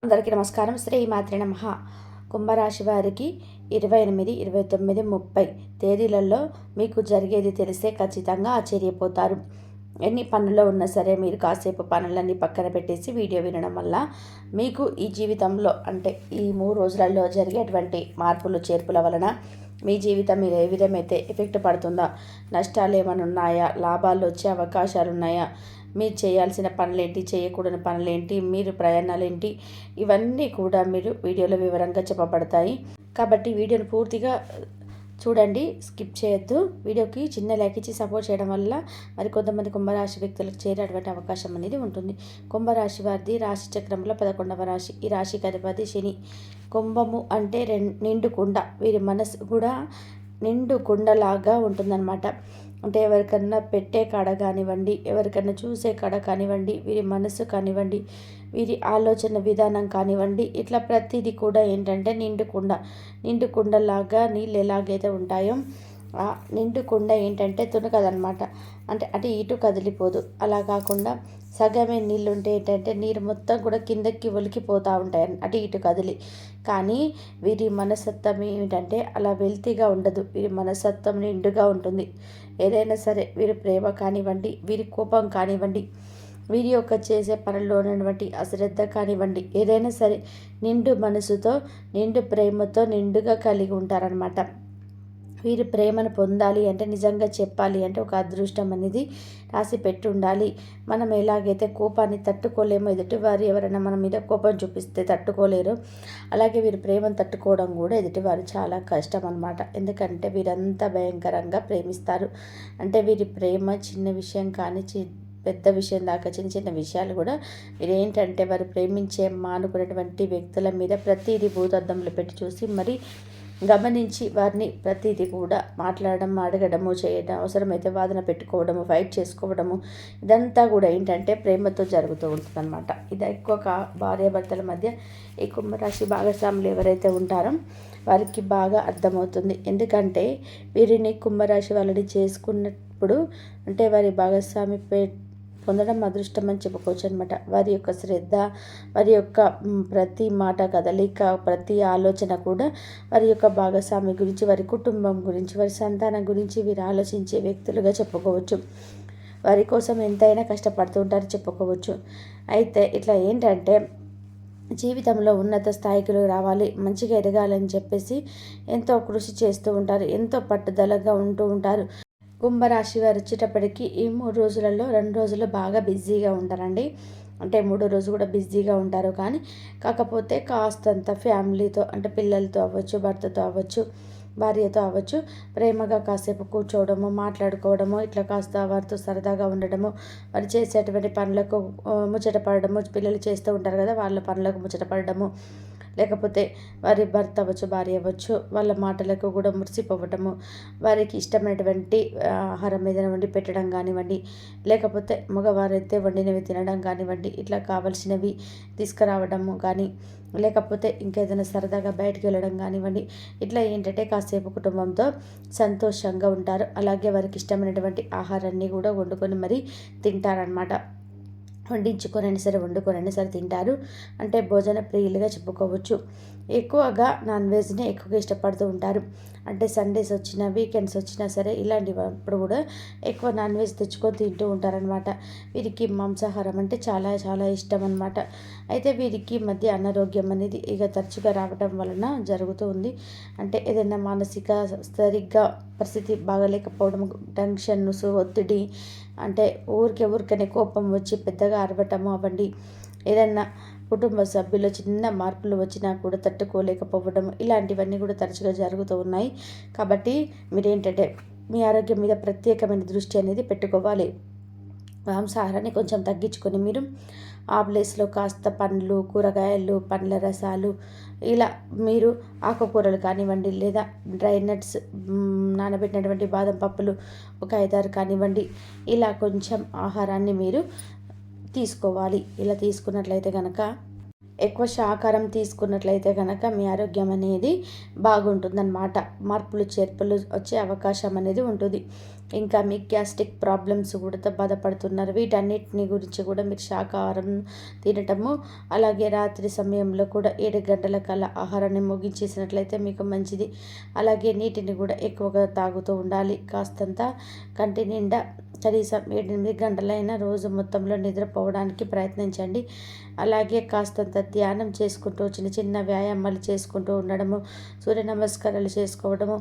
అందరికీ నమస్కారం. శ్రీ మాత్రే నమః. కుంభరాశి వారికి 28, 29, 30 తేదీలలో మీకు జరిగేది తెలిస్తే ఖచ్చితంగా ఆశ్చర్యపోతారు. ఎన్ని పనుల్లో ఉన్నా సరే మీరు కాసేపు పనులన్నీ పక్కన పెట్టేసి వీడియో వినడం వల్ల మీకు ఈ జీవితంలో అంటే ఈ 3 రోజులలో జరిగేటువంటి మార్పులు చేర్పుల వలన మీ జీవితం మీద ఏ విధమైతే ఎఫెక్ట్ పడుతుందో, నష్టాలు ఏమైనా ఉన్నాయా, లాభాలు వచ్చే అవకాశాలు ఉన్నాయా, మీరు చేయాల్సిన పనులేంటి, చేయకూడని పనులేంటి, మీరు ప్రయాణాలేంటి, ఇవన్నీ కూడా మీరు వీడియోలో వివరంగా చెప్పబడతాయి. కాబట్టి వీడియోని పూర్తిగా చూడండి, స్కిప్ చేయొద్దు. వీడియోకి చిన్న లైక్ ఇచ్చి సపోర్ట్ చేయడం వల్ల మరి కొంతమంది కుంభరాశి వ్యక్తులకు చేరేటువంటి అవకాశం అనేది ఉంటుంది. కుంభరాశి వారిది రాశి చక్రంలో 11వ రాశి. ఈ రాశికి అధిపతి శని. కుంభము అంటే నిండు కుండ. వీరి మనసు కూడా నిండు కుండలాగా ఉంటుందన్నమాట. అంటే ఎవరికన్నా పెట్టే కాడ కానివ్వండి, ఎవరికన్నా చూసే కాడ కానివ్వండి, వీరి మనసు కానివ్వండి, వీరి ఆలోచన విధానం కానివ్వండి, ఇట్లా ప్రతిదీ కూడా ఏంటంటే నిండు కుండలాగా నీళ్ళు ఎలాగైతే ఉంటాయో ఆ నిండు కుండ ఏంటంటే తునకదనమాట. అంటే అటు ఇటు కదిలిపోదు. అలా కాకుండా సగమే నీళ్ళు ఉంటే ఏంటంటే నీరు మొత్తం కూడా కిందకి ఒలికిపోతూ ఉంటాయి అటు ఇటు కదిలి. కానీ వీరి మనస్తత్వం ఏమిటంటే అలా వెల్తీగా ఉండదు. వీరి మనస్తత్వం నిండుగా ఉంటుంది. ఏదైనా సరే వీరి ప్రేమ కానివ్వండి, వీరి కోపం కానివ్వండి, వీరి యొక్క చేసే పనుల్లో ఉన్నటువంటి అశ్రద్ధ కానివ్వండి, ఏదైనా సరే నిండు మనసుతో, నిండు ప్రేమతో నిండుగా కలిగి ఉంటారనమాట. వీరి ప్రేమను పొందాలి అంటే, నిజంగా చెప్పాలి అంటే ఒక అదృష్టం అనేది రాసి పెట్టి ఉండాలి. మనం ఎలాగైతే కోపాన్ని తట్టుకోలేమో, ఎదుటివారు ఎవరైనా మన మీద కోపం చూపిస్తే తట్టుకోలేరు, అలాగే వీరి ప్రేమను తట్టుకోవడం కూడా ఎదుటివారు చాలా కష్టం అన్నమాట. ఎందుకంటే వీరంతా భయంకరంగా ప్రేమిస్తారు. అంటే వీరి ప్రేమ చిన్న విషయం కానీ పెద్ద విషయం దాకా చిన్న చిన్న విషయాలు కూడా వీరేంటంటే వారు ప్రేమించే మానుకున్నటువంటి వ్యక్తుల మీద ప్రతిదీ భూతద్దంలో పెట్టి చూసి మరి గమనించి వారిని ప్రతిదీ కూడా మాట్లాడడం, అడగడము, చేయడం, అవసరమైతే వాదన పెట్టుకోవడము, ఫైట్ చేసుకోవడము, ఇదంతా కూడా ఏంటంటే ప్రేమతో జరుగుతూ ఉంటుందన్నమాట. ఇది ఎక్కువ భార్యాభర్తల మధ్య ఈ కుంభరాశి భాగస్వాములు ఎవరైతే ఉంటారో వారికి బాగా అర్థమవుతుంది. ఎందుకంటే వీరిని కుంభరాశి వాళ్ళని చేసుకున్నప్పుడు అంటే వారి భాగస్వామి పొందడం అదృష్టం అని చెప్పుకోవచ్చు అనమాట. వారి యొక్క శ్రద్ధ, వారి యొక్క ప్రతి మాట కదలిక, ప్రతి ఆలోచన కూడా వారి యొక్క భాగస్వామి గురించి, వారి కుటుంబం గురించి, వారి సంతానం గురించి వీరు ఆలోచించే వ్యక్తులుగా చెప్పుకోవచ్చు. వారి కోసం ఎంతైనా కష్టపడుతూ ఉంటారు చెప్పుకోవచ్చు. అయితే ఇట్లా ఏంటంటే జీవితంలో ఉన్నత స్థాయికి రావాలి, మంచిగా ఎదగాలని చెప్పేసి ఎంతో కృషి చేస్తూ ఉంటారు, ఎంతో పట్టుదలగా ఉంటూ ఉంటారు. కుంభరాశి వారు వచ్చేటప్పటికి ఈ 3 రోజులలో 2 రోజులు బాగా బిజీగా ఉంటారండి. అంటే 3 రోజు కూడా బిజీగా ఉంటారు. కానీ కాకపోతే కాస్తంత ఫ్యామిలీతో అంటే పిల్లలతో అవ్వచ్చు, భర్తతో అవ్వచ్చు, భార్యతో అవ్వచ్చు, ప్రేమగా కాసేపు కూర్చోవడము, మాట్లాడుకోవడము, ఇట్లా కాస్త వారితో సరదాగా ఉండడము, వారు చేసేటువంటి పనులకు ముచ్చట పడడము, పిల్లలు చేస్తూ ఉంటారు కదా వాళ్ళ పనులకు ముచ్చట పడడము, లేకపోతే వారి భర్త అవ్వచ్చు, భార్య అవ్వచ్చు, వాళ్ళ మాటలకు కూడా మురిసిపోవటము, వారికి ఇష్టమైనటువంటి ఆహారం ఏదైనా వండి పెట్టడం కానివ్వండి, లేకపోతే మగవారైతే వండినవి తినడం కానివ్వండి, ఇట్లా కావలసినవి తీసుకురావడము కానీ, లేకపోతే ఇంకేదైనా సరదాగా బయటకు వెళ్ళడం కానివ్వండి, ఇట్లా ఏంటంటే కాసేపు కుటుంబంతో సంతోషంగా ఉంటారు. అలాగే వారికి ఇష్టమైనటువంటి ఆహారాన్ని కూడా వండుకొని మరీ తింటారనమాట. వండించుకొనైనా సరే వండుకొనైనా సరే తింటారు. అంటే భోజన ప్రియులుగా చెప్పుకోవచ్చు. ఎక్కువగా నాన్ వెజ్ని ఎక్కువగా ఇష్టపడుతూ ఉంటారు. అంటే సండేస్ వచ్చినా, వీకెండ్స్ వచ్చినా సరే ఇలాంటివప్పుడు కూడా ఎక్కువ నాన్ వెజ్ తెచ్చుకొని తింటూ ఉంటారనమాట. వీరికి మాంసాహారం అంటే చాలా చాలా ఇష్టం అనమాట. అయితే వీరికి మధ్య అనారోగ్యం అనేది ఇక తరచుగా రావడం వలన జరుగుతూ ఉంది. అంటే ఏదైనా మానసిక సరిగ్గా పరిస్థితి బాగలేకపోవడం, టెన్షన్స్, ఒత్తిడి, అంటే ఊరికనే కోపం వచ్చి పెద్దగా అరవటము అవ్వండి, ఏదన్నా కుటుంబ సభ్యులు చిన్న మార్పులు వచ్చినా కూడా తట్టుకోలేకపోవడం, ఇలాంటివన్నీ కూడా తరచుగా జరుగుతూ ఉన్నాయి. కాబట్టి మీరేంటంటే మీ ఆరోగ్యం మీద ప్రత్యేకమైన దృష్టి అనేది పెట్టుకోవాలి. మాంసాహారాన్ని కొంచెం తగ్గించుకొని మీరు ఆ ప్లేస్లో కాస్త పండ్లు, కూరగాయలు, పండ్ల రసాలు, ఇలా మీరు ఆకుకూరలు కానివ్వండి, లేదా డ్రై నట్స్, నానబెట్టినటువంటి బాదం పప్పులు ఒక 5-6 కానివ్వండి, ఇలా కొంచెం ఆహారాన్ని మీరు తీసుకోవాలి. ఇలా తీసుకున్నట్లయితే కనుక ఎక్కువ శాకాహారం తీసుకున్నట్లయితే కనుక మీ ఆరోగ్యం అనేది బాగుంటుందన్నమాట. మార్పులు చేర్పులు వచ్చే అవకాశం అనేది ఉంటుంది. ఇంకా మీ గ్యాస్ట్రిక్ ప్రాబ్లమ్స్ కూడా బాధపడుతున్నారు. వీటన్నిటిని గురించి కూడా మీరు శాకాహారం తినటము, అలాగే రాత్రి సమయంలో కూడా 7 గంటల కల్లా ఆహారాన్ని ముగించేసినట్లయితే మీకు మంచిది. అలాగే నీటిని కూడా ఎక్కువగా తాగుతూ ఉండాలి. కాస్తంత కంటి నిండా కనీసం 7-8 గంటలైనా రోజు మొత్తంలో నిద్రపోవడానికి ప్రయత్నించండి. అలాగే కాస్తంత ధ్యానం చేసుకుంటూ చిన్న చిన్న వ్యాయామాలు చేసుకుంటూ ఉండడము, సూర్య నమస్కారాలు చేసుకోవడము,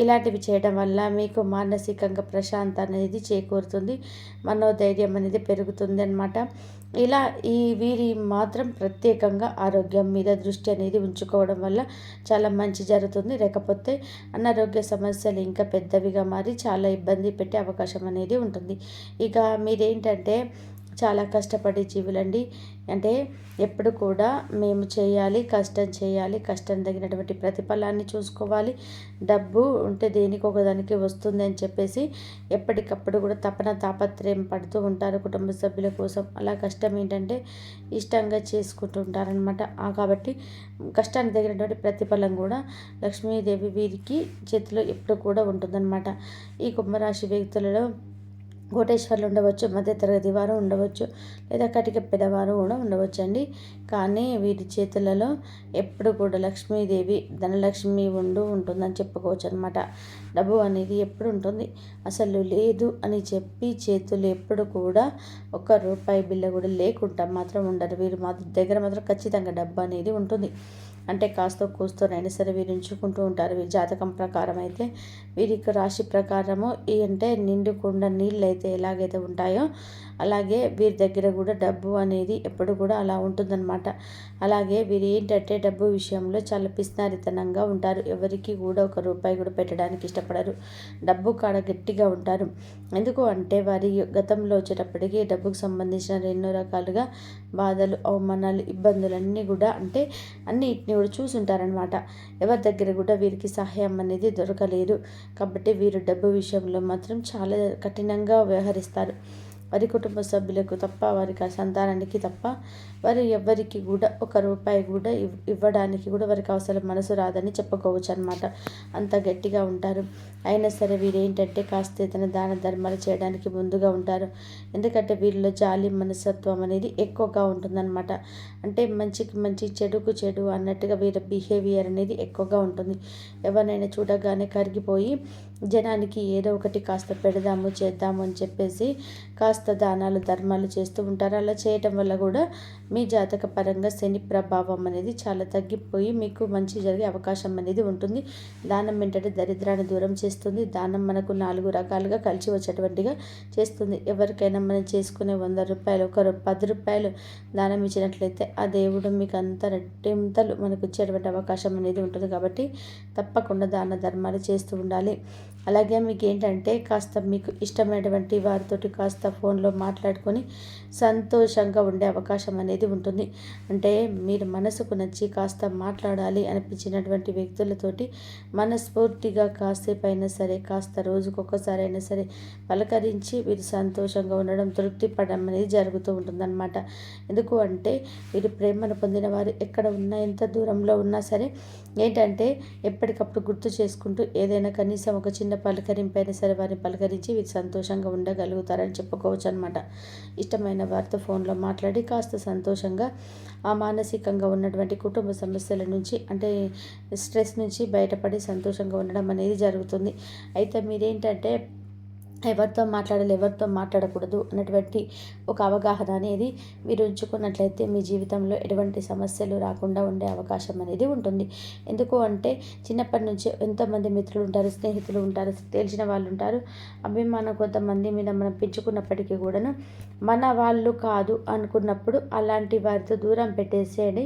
ఇలాంటివి చేయడం వల్ల మీకు మానసికంగా ప్రశాంత అనేది చేకూరుతుంది. మనోధైర్యం అనేది పెరుగుతుంది అన్నమాట. ఇలా వీరి మాత్రం ప్రత్యేకంగా ఆరోగ్యం మీద దృష్టి అనేది ఉంచుకోవడం వల్ల చాలా మంచి జరుగుతుంది. లేకపోతే అనారోగ్య సమస్యలు ఇంకా పెద్దవిగా మారి చాలా ఇబ్బంది పెట్టే అవకాశం అనేది ఉంటుంది. ఇక మీరేంటంటే చాలా కష్టపడే జీవులండి. అంటే ఎప్పుడు కూడా మేము చేయాలి, కష్టం చేయాలి, కష్టం తగినటువంటి ప్రతిఫలాన్ని చూసుకోవాలి, డబ్బు ఉంటే దేనికి ఒకదానికి వస్తుంది అని చెప్పేసి ఎప్పటికప్పుడు కూడా తాపత్రయం పడుతూ ఉంటారు కుటుంబ సభ్యుల కోసం. అలా కష్టం ఏంటంటే ఇష్టంగా చేసుకుంటూ ఉంటారనమాట. కాబట్టి కష్టానికి తగినటువంటి ప్రతిఫలం కూడా లక్ష్మీదేవి వీరికి చేతిలో ఎప్పుడు కూడా ఉంటుందన్నమాట. ఈ కుంభరాశి వ్యక్తులలో కోటేశ్వర్లు ఉండవచ్చు, మధ్యతరగతి వారు ఉండవచ్చు, లేదా కటిక పెద్దవారు కూడా ఉండవచ్చు అండి. కానీ వీరి చేతులలో ఎప్పుడు కూడా లక్ష్మీదేవి ధనలక్ష్మి ఉంటుందని చెప్పుకోవచ్చు అనమాట. డబ్బు అనేది ఎప్పుడు ఉంటుంది. అసలు లేదు అని చెప్పి చేతులు ఎప్పుడు కూడా ₹1 బిళ్ళ కూడా లేకుండా మాత్రం ఉండరు. వీరి దగ్గర మాత్రం ఖచ్చితంగా డబ్బు అనేది ఉంటుంది. అంటే కాస్త కూస్తోనైనా సరే వీరు ఉంచుకుంటూ ఉంటారు. వీరి జాతకం ప్రకారం అయితే వీరికి రాశి ప్రకారము అంటే నిండుకుండా నీళ్ళు అయితే ఎలాగైతే ఉంటాయో అలాగే వీరి దగ్గర కూడా డబ్బు అనేది ఎప్పుడు కూడా అలా ఉంటుందన్నమాట. అలాగే వీరు ఏంటంటే డబ్బు విషయంలో చాలా పిసినారితనంగా ఉంటారు. ఎవరికి కూడా ₹1 కూడా పెట్టడానికి ఇష్టపడరు. డబ్బు కాడ గట్టిగా ఉంటారు. ఎందుకు అంటే వారి గతంలో వచ్చేటప్పటికి డబ్బుకు సంబంధించిన ఎన్నో రకాలుగా బాధలు, అవమానాలు, ఇబ్బందులన్నీ కూడా అంటే అన్నిటిని కూడా చూసుంటారనమాట. ఎవరి దగ్గర కూడా వీరికి సహాయం అనేది దొరకలేదు. కాబట్టి వీరు డబ్బు విషయంలో మాత్రం చాలా కఠినంగా వ్యవహరిస్తారు. వారి కుటుంబ సభ్యులకు తప్ప, వారికి సంతానానికి తప్ప వారు ఎవరికి కూడా ₹1 కూడా ఇవ్వడానికి కూడా వారికి అవసరం మనసు రాదని చెప్పుకోవచ్చు అనమాట. అంత గట్టిగా ఉంటారు. అయినా సరే వీరేంటంటే కాస్త ఏదైనా దాన ధర్మాలు చేయడానికి ముందుగా ఉంటారు. ఎందుకంటే వీరిలో జాలి మనస్తత్వం అనేది ఎక్కువగా ఉంటుందన్నమాట. అంటే మంచికి మంచి, చెడుకు చెడు అన్నట్టుగా వీరి బిహేవియర్ అనేది ఎక్కువగా ఉంటుంది. ఎవరినైనా చూడగానే కరిగిపోయి జనానికి ఏదో ఒకటి కాస్త పెడదాము, చేద్దాము అని చెప్పేసి కాస్త దానాలు ధర్మాలు చేస్తూ ఉంటారు. అలా చేయటం వల్ల కూడా మీ జాతక పరంగా శని ప్రభావం అనేది చాలా తగ్గిపోయి మీకు మంచి జరిగే అవకాశం అనేది ఉంటుంది. దానం ఏంటంటే దరిద్రాన్ని దూరం చేస్తుంది. దానం మనకు 4 రకాలుగా కలిసి వచ్చేటువంటిగా చేస్తుంది. ఎవరికైనా మనం చేసుకునే ₹100 ఒకరు ₹10 దానం ఇచ్చినట్లయితే ఆ దేవుడు మీకు అంత రెట్టింతలు మనకు ఇచ్చేటువంటి అవకాశం అనేది ఉంటుంది. కాబట్టి తప్పకుండా దాన ధర్మాలు చేస్తూ ఉండాలి. అలాగే మీకు ఏంటంటే కాస్త మీకు ఇష్టమైనటువంటి వారితోటి కాస్త ఫోన్లో మాట్లాడుకొని సంతోషంగా ఉండే అవకాశం అనేది ఉంటుంది. అంటే మీరు మనసుకు నచ్చి కాస్త మాట్లాడాలి అనిపించినటువంటి వ్యక్తులతోటి మనస్ఫూర్తిగా కాసేపు అయినా సరే, కాస్త రోజుకొకసారి అయినా సరే పలకరించి వీరు సంతోషంగా ఉండడం, తృప్తి పడడం అనేది జరుగుతూ ఉంటుందన్నమాట. ఎందుకు అంటే వీరు ప్రేమను పొందిన వారు ఎక్కడ ఉన్నా, ఎంత దూరంలో ఉన్నా సరే ఏంటంటే ఎప్పటికప్పుడు గుర్తు చేసుకుంటూ ఏదైనా కనీసం ఒక చిన్న పలకరింపైనా సరే వారిని పలకరించి వీరు సంతోషంగా ఉండగలుగుతారని చెప్పుకోవచ్చు అనమాట. ఇష్టమైన వారితో ఫోన్లో మాట్లాడి కాస్త సంతోషంగా ఆ మానసికంగా ఉన్నటువంటి కుటుంబ సమస్యల నుంచి అంటే స్ట్రెస్ నుంచి బయటపడి సంతోషంగా ఉండడం అనేది జరుగుతుంది. అయితే మీరేంటంటే ఎవరితో మాట్లాడాలి, ఎవరితో మాట్లాడకూడదు అన్నటువంటి ఒక అవగాహన అనేది మీరు ఉంచుకున్నట్లయితే మీ జీవితంలో ఎటువంటి సమస్యలు రాకుండా ఉండే అవకాశం అనేది ఉంటుంది. ఎందుకు అంటే చిన్నప్పటి నుంచి ఎంతోమంది మిత్రులు ఉంటారు, స్నేహితులు ఉంటారు, తెలిసిన వాళ్ళు ఉంటారు. అభిమానం కొంతమంది మీద మనం పెంచుకున్నప్పటికీ కూడాను మన వాళ్ళు కాదు అనుకున్నప్పుడు అలాంటి వారితో దూరం పెట్టేసేది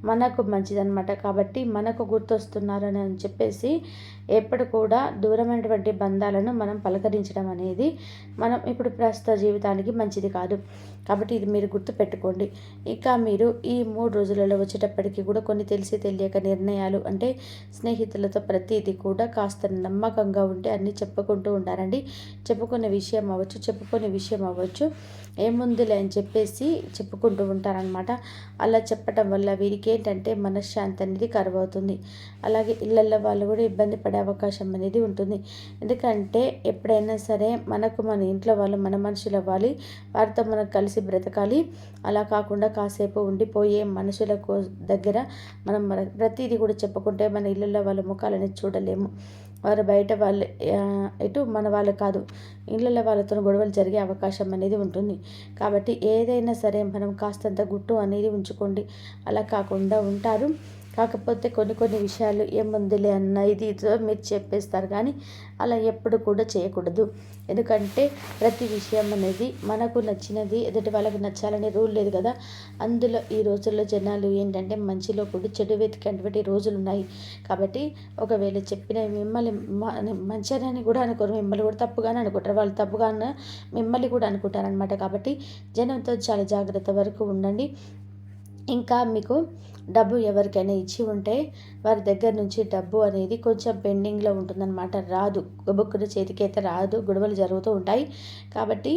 మనకు మంచిదన్నమాట. కాబట్టి మనకు గుర్తొస్తున్నారని చెప్పేసి ఎప్పుడు కూడా దూరమైనటువంటి బంధాలను మనం పలకరించడం అనేది అనేది మనం ఇప్పుడు ప్రస్తుత జీవితానికి మంచిది కాదు. కాబట్టి ఇది మీరు గుర్తుపెట్టుకోండి. ఇంకా మీరు ఈ 3 రోజులలో వచ్చేటప్పటికి కూడా కొన్ని తెలిసి తెలియక నిర్ణయాలు అంటే స్నేహితులతో ప్రతిదీ కూడా కాస్త నమ్మకంగా ఉంటే అన్నీ చెప్పుకుంటూ ఉంటారండి. చెప్పుకునే విషయం అవ్వచ్చు ఏముందిలే అని చెప్పేసి చెప్పుకుంటూ ఉంటారనమాట. అలా చెప్పటం వల్ల వీరికి ఏంటంటే మనశ్శాంతి అనేది కరువవుతుంది. అలాగే ఇళ్ళల్లో వాళ్ళు కూడా ఇబ్బంది పడే అవకాశం అనేది ఉంటుంది. ఎందుకంటే ఎప్పుడైనా సరే మనకు మన ఇంట్లో వాళ్ళు మన మనుషులు అవ్వాలి, వారితో మనం కలిసి బ్రతకాలి. అలా కాకుండా కాసేపు ఉండిపోయే మనుషుల దగ్గర మనం ప్రతిదీ కూడా చెప్పుకుంటే మన ఇళ్ళల్లో వాళ్ళ ముఖాలని చూడలేము. వారు బయట వాళ్ళు ఎటు మన వాళ్ళు కాదు, ఇళ్ళల్లో వాళ్ళతో గొడవలు జరిగే అవకాశం అనేది ఉంటుంది. కాబట్టి ఏదైనా సరే మనం కాస్తంత గుట్టు అనేది ఉంచుకోండి. అలా కాకుండా ఉంటారు. కాకపోతే కొన్ని విషయాలు ఏముందిలే అన్న ఇదితో మీరు చెప్పేస్తారు, కానీ అలా ఎప్పుడు కూడా చేయకూడదు. ఎందుకంటే ప్రతి విషయం అనేది మనకు నచ్చినది ఎదుటి వాళ్ళకి నచ్చాలనే రూల్ లేదు కదా. అందులో ఈ రోజుల్లో జనాలు ఏంటంటే మంచిలో కూడా చెడు వెతికేటువంటి రోజులు ఉన్నాయి. కాబట్టి ఒకవేళ చెప్పిన మిమ్మల్ని మంచిగానే కూడా అనుకోరు, మిమ్మల్ని కూడా తప్పుగానే అనుకుంటారు. వాళ్ళు తప్పుగానే మిమ్మల్ని కూడా అనుకుంటారనమాట. కాబట్టి జనంతో చాలా జాగ్రత్త వరకు ఉండండి. ఇంకా మీకు డబ్బు ఎవరికైనా ఇచ్చి ఉంటే వారి దగ్గర నుంచి డబ్బు అనేది కొంచెం పెండింగ్లో ఉంటుందన్నమాట. రాదు, బుక్కున చేతికైతే రాదు, గొడవలు జరుగుతూ ఉంటాయి. కాబట్టి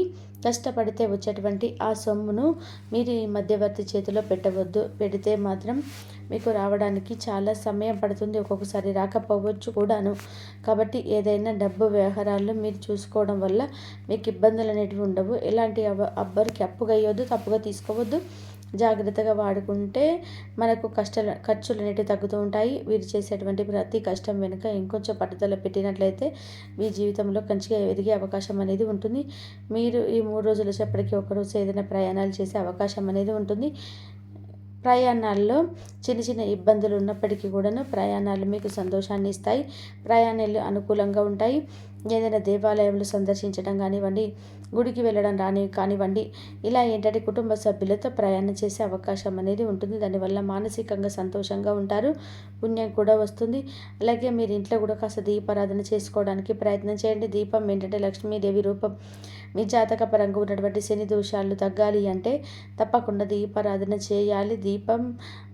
కష్టపడితే వచ్చేటువంటి ఆ సొమ్మును మీరు ఈ మధ్యవర్తి చేతిలో పెట్టవద్దు. పెడితే మాత్రం మీకు రావడానికి చాలా సమయం పడుతుంది, ఒక్కొక్కసారి రాకపోవచ్చు కూడాను. కాబట్టి ఏదైనా డబ్బు వ్యవహారాల్లో మీరు చూసుకోవడం వల్ల మీకు ఇబ్బందులు అనేటివి ఉండవు. ఎలాంటి ఎవ్వరికి అప్పుగా ఇవ్వద్దు, తప్పుగా తీసుకోవద్దు. జాగ్రత్తగా వాడుకుంటే మనకు ఖర్చులు అనేటివి తగ్గుతూ ఉంటాయి. వీరు చేసేటువంటి ప్రతి కష్టం వెనుక ఇంకొంచెం పట్టుదల పెట్టినట్లయితే మీ జీవితంలో మంచిగా ఎదిగే అవకాశం అనేది ఉంటుంది. మీరు ఈ 3 రోజులు వచ్చేప్పటికీ ఒకరోజు ఏదైనా ప్రయాణాలు చేసే అవకాశం అనేది ఉంటుంది. ప్రయాణాల్లో చిన్న ఇబ్బందులు ఉన్నప్పటికీ కూడాను ప్రయాణాలు మీకు సంతోషాన్ని ఇస్తాయి. ప్రయాణాలు అనుకూలంగా ఉంటాయి. ఏదైనా దేవాలయంలో సందర్శించడం కానివ్వండి, గుడికి వెళ్ళడం కానివ్వండి, ఇలా ఏంటంటే కుటుంబ సభ్యులతో ప్రయాణం చేసే అవకాశం అనేది ఉంటుంది. దానివల్ల మానసికంగా సంతోషంగా ఉంటారు, పుణ్యం కూడా వస్తుంది. అలాగే మీరు ఇంట్లో కూడా కాస్త దీపారాధన చేసుకోవడానికి ప్రయత్నం చేయండి. దీపం ఏంటంటే లక్ష్మీదేవి రూపం. మీ జాతక పరంగా ఉన్నటువంటి శని దోషాలు తగ్గాలి అంటే తప్పకుండా దీపారాధన చేయాలి. దీపం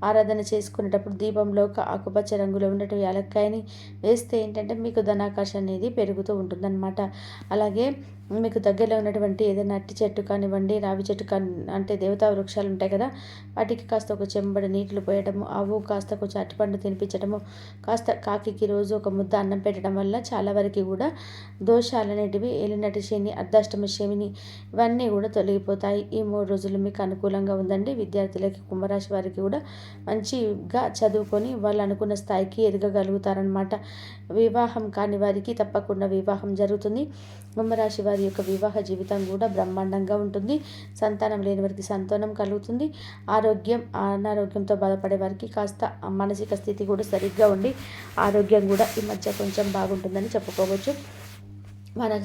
ఆరాధన చేసుకునేటప్పుడు దీపంలో ఒక ఆకుపచ్చ రంగులో ఉన్నటువంటి యాలక్కాయని వేస్తే ఏంటంటే మీకు ధనాకర్షణ అనేది పెరుగుతూ ఉంటుందన్నమాట. అలాగే మీకు దగ్గరలో ఉన్నటువంటి ఏదైనా అట్టి చెట్టు కానివ్వండి, రావి చెట్టు అంటే దేవతా వృక్షాలు ఉంటాయి కదా, వాటికి కాస్త ఒక చెంబడి నీళ్లు పోయడము, ఆవు కాస్త కొంచెం అరటిపండు తినిపించడము, కాస్త కాకికి రోజు ఒక ముద్ద అన్నం పెట్టడం వల్ల చాలా వరకు కూడా దోషాలు అనేటివి, ఏలినటి శని, అర్ధాష్టమ శని ఇవన్నీ కూడా తొలగిపోతాయి. ఈ 3 రోజులు మీకు అనుకూలంగా ఉందండి. విద్యార్థులకి, కుంభరాశి వారికి కూడా మంచిగా చదువుకొని వాళ్ళు అనుకున్న స్థాయికి ఎదగగలుగుతారనమాట. వివాహం కాని వారికి తప్పకుండా వివాహం జరుగుతుంది. కుంభరాశి వారి యొక్క వివాహ జీవితం కూడా బ్రహ్మాండంగా ఉంటుంది. సంతానం లేని వారికి సంతానం కలుగుతుంది. అనారోగ్యంతో బాధపడే వారికి కాస్త మానసిక స్థితి కూడా సరిగ్గా ఉండి ఆరోగ్యం కూడా ఈ మధ్య కొంచెం బాగుంటుందని చెప్పుకోవచ్చు. మన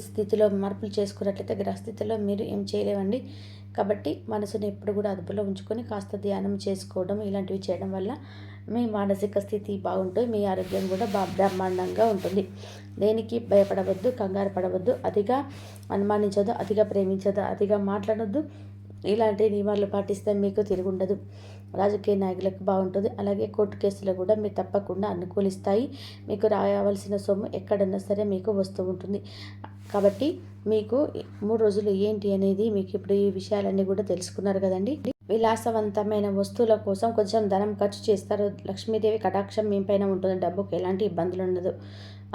స్థితిలో మార్పులు చేసుకున్నట్లయితే గ్రహస్థితిలో మీరు ఏం చేయలేవండి. కాబట్టి మనసుని ఎప్పుడు కూడా అదుపులో ఉంచుకొని కాస్త ధ్యానం చేసుకోవడం ఇలాంటివి చేయడం వల్ల మీ మానసిక స్థితి బాగుంటుంది, మీ ఆరోగ్యం కూడా బ్రహ్మాండంగా ఉంటుంది. దేనికి భయపడవద్దు, కంగారు పడవద్దు, అతిగా అనుమానించదు, అతిగా ప్రేమించదు, అతిగా మాట్లాడొద్దు. ఇలాంటి నియమాలు పాటిస్తే మీకు తిరుగుండదు. రాజకీయ నాయకులకు బాగుంటుంది. అలాగే కోర్టు కేసులు కూడా మీరు తప్పకుండా అనుకూలిస్తాయి. మీకు రావాల్సిన సొమ్ము ఎక్కడన్నా సరే మీకు వస్తూ ఉంటుంది. కాబట్టి మీకు 3 రోజులు ఏంటి అనేది మీకు ఇప్పుడు ఈ విషయాలన్నీ కూడా తెలుసుకున్నారు కదండి. విలాసవంతమైన వస్తువుల కోసం కొంచెం ధనం ఖర్చు చేస్తారు. లక్ష్మీదేవి కటాక్షం మీ పైన ఉంటుంది. డబ్బుకి ఎలాంటి ఇబ్బందులు ఉండదు.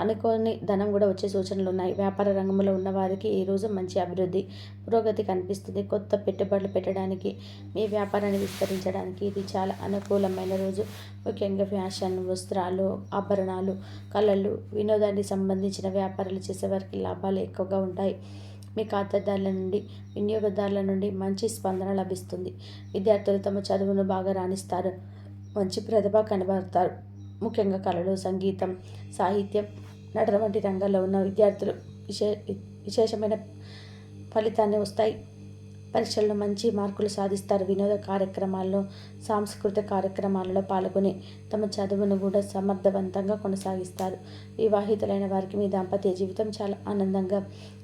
అనుకోని ధనం కూడా వచ్చే సూచనలు ఉన్నాయి. వ్యాపార రంగంలో ఉన్న వారికి ఈరోజు మంచి అభివృద్ధి, పురోగతి కనిపిస్తుంది. కొత్త పెట్టుబడులు పెట్టడానికి, మీ వ్యాపారాన్ని విస్తరించడానికి ఇది చాలా అనుకూలమైన రోజు. ముఖ్యంగా ఫ్యాషన్, వస్త్రాలు, ఆభరణాలు, కళలు, వినోదానికి సంబంధించిన వ్యాపారాలు చేసేవారికి లాభాలు ఎక్కువగా ఉంటాయి. మీ ఖాతాదారుల నుండి, వినియోగదారుల నుండి మంచి స్పందన లభిస్తుంది. విద్యార్థులు తమ చదువును బాగా రాణిస్తారు. మంచి ప్రతిభ కనబడతారు. ముఖ్యంగా కళలు, సంగీతం, సాహిత్యం, నటన వంటి రంగాల్లో ఉన్న విద్యార్థులు విశేషమైన ఫలితాన్ని వస్తాయి. పరీక్షల్లో మంచి మార్కులు సాధిస్తారు. వినోద కార్యక్రమాల్లో, సాంస్కృతిక కార్యక్రమాలలో పాల్గొని తమ చదువును కూడా సమర్థవంతంగా కొనసాగిస్తారు. వివాహితులైన వారికి మీ దాంపత్య జీవితం చాలా ఆనందంగా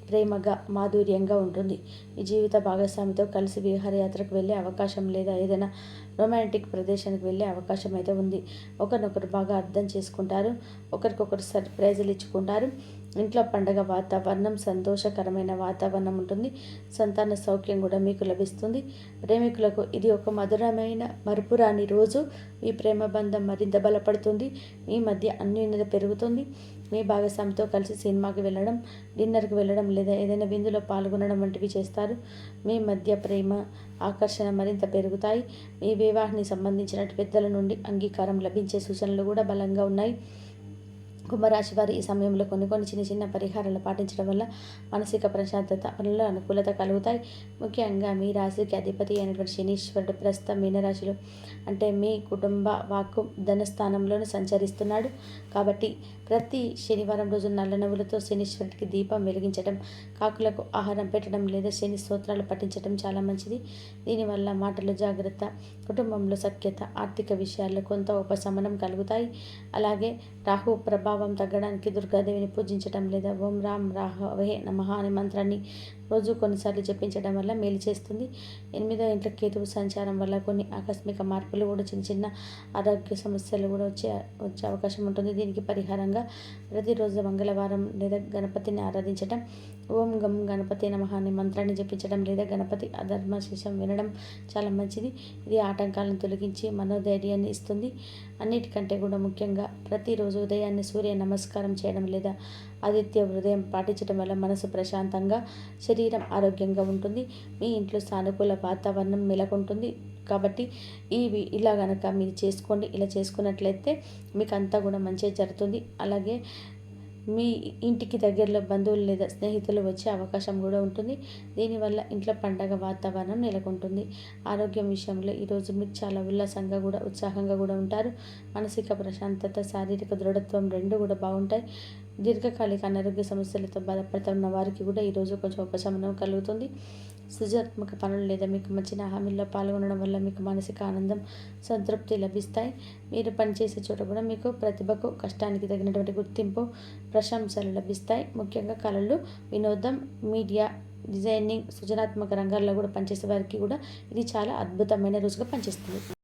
ప్రేమగా మాధుర్యంగా ఉంటుంది. మీ జీవిత భాగస్వామితో కలిసి విహారయాత్రకు వెళ్ళే అవకాశం లేదా ఏదైనా రొమాంటిక్ ప్రదేశానికి వెళ్ళే అవకాశం అయితే ఉంది. ఒకరినొకరు బాగా అర్థం చేసుకుంటారు. ఒకరికొకరు సర్ప్రైజులు ఇచ్చుకుంటారు. ఇంట్లో పండగ వాతావరణం, సంతోషకరమైన వాతావరణం ఉంటుంది. సంతాన సౌఖ్యం కూడా మీకు లభిస్తుంది. ప్రేమికులకు ఇది ఒక మధురమైన మరుపురాని రోజు. మీ ప్రేమ బంధం మరింత బలపడుతుంది. మీ మధ్య అన్యోన్యత పెరుగుతుంది. మీ భాగస్వామితో కలిసి సినిమాకి వెళ్ళడం, డిన్నర్కి వెళ్ళడం లేదా ఏదైనా విందులో పాల్గొనడం వంటివి చేస్తారు. మీ మధ్య ప్రేమ, ఆకర్షణ మరింత పెరుగుతాయి. మీ వివాహానికి సంబంధించిన పెద్దల నుండి అంగీకారం లభించే సూచనలు కూడా బలంగా ఉన్నాయి. కుంభరాశి వారు ఈ సమయంలో కొన్ని చిన్న చిన్న పరిహారాలు పాటించడం వల్ల మానసిక ప్రశాంతత, పనుల అనుకూలత కలుగుతాయి. ముఖ్యంగా మీ రాశికి అధిపతి అయినటువంటి శనీశ్వరుడు ప్రస్తుతం మీనరాశిలో అంటే మీ కుటుంబ వాక్కు ధనస్థానంలోనే సంచరిస్తున్నాడు. కాబట్టి ప్రతి శనివారం రోజు నల్ల నువ్వులతో శనీశ్వరుడికి దీపం వెలిగించడం, కాకులకు ఆహారం పెట్టడం లేదా శని స్తోత్రాలు పఠించడం చాలా మంచిది. దీనివల్ల మాటలు జాగ్రత్త, కుటుంబంలో సఖ్యత, ఆర్థిక విషయాల్లో కొంత ఉపశమనం కలుగుతాయి. అలాగే రాహు ప్రభావం తగ్గడానికి దుర్గాదేవిని పూజించడం లేదా ఓం రామ్ రాహవే నమః అనే మంత్రాన్ని రోజు కొన్నిసార్లు జపించడం వల్ల మేలు చేస్తుంది. 8వ ఇంట్లో కేతువు సంచారం వల్ల కొన్ని ఆకస్మిక మార్పులు కూడా చిన్న ఆరోగ్య సమస్యలు కూడా వచ్చే అవకాశం ఉంటుంది. దీనికి పరిహారంగా ప్రతిరోజు మంగళవారం లేదా గణపతిని ఆరాధించడం, ఓం గం గణపతి నమః అనే మంత్రాన్ని జపించడం లేదా గణపతి అధర్మశేషం వినడం చాలా మంచిది. ఇది ఆటంకాలను తొలగించి మనోధైర్యాన్ని ఇస్తుంది. అన్నిటికంటే కూడా ముఖ్యంగా ప్రతిరోజు ఉదయాన్నే సూర్య నమస్కారం చేయడం లేదా ఆదిత్య హృదయం పాటించడం వల్ల మనసు ప్రశాంతంగా, శరీరం ఆరోగ్యంగా ఉంటుంది. మీ ఇంట్లో సానుకూల వాతావరణం నెలకొంటుంది. కాబట్టి ఇలా కనుక మీరు చేసుకోండి. ఇలా చేసుకున్నట్లయితే మీకు అంతా కూడా మంచిగా జరుగుతుంది. అలాగే మీ ఇంటికి దగ్గరలో బంధువులు లేదా స్నేహితులు వచ్చే అవకాశం కూడా ఉంటుంది. దీనివల్ల ఇంట్లో పండగ వాతావరణం నెలకొంటుంది. ఆరోగ్యం విషయంలో ఈరోజు మీరు చాలా ఉల్లాసంగా కూడా, ఉత్సాహంగా కూడా ఉంటారు. మానసిక ప్రశాంతత, శారీరక దృఢత్వం రెండు కూడా బాగుంటాయి. దీర్ఘకాలిక అనారోగ్య సమస్యలతో బాధపడుతున్న వారికి కూడా ఈరోజు కొంచెం ఉపశమనం కలుగుతుంది. సృజనాత్మక పనులు లేదా మీకు నచ్చిన హామీల్లో పాల్గొనడం వల్ల మీకు మానసిక ఆనందం, సంతృప్తి లభిస్తాయి. మీరు పనిచేసే చోట కూడా మీకు ప్రతిభకు, కష్టానికి తగినటువంటి గుర్తింపు, ప్రశంసలు లభిస్తాయి. ముఖ్యంగా కళలు, వినోదం, మీడియా, డిజైనింగ్, సృజనాత్మక రంగాల్లో కూడా పనిచేసే వారికి కూడా ఇది చాలా అద్భుతమైన రోజుగా పనిచేస్తుంది.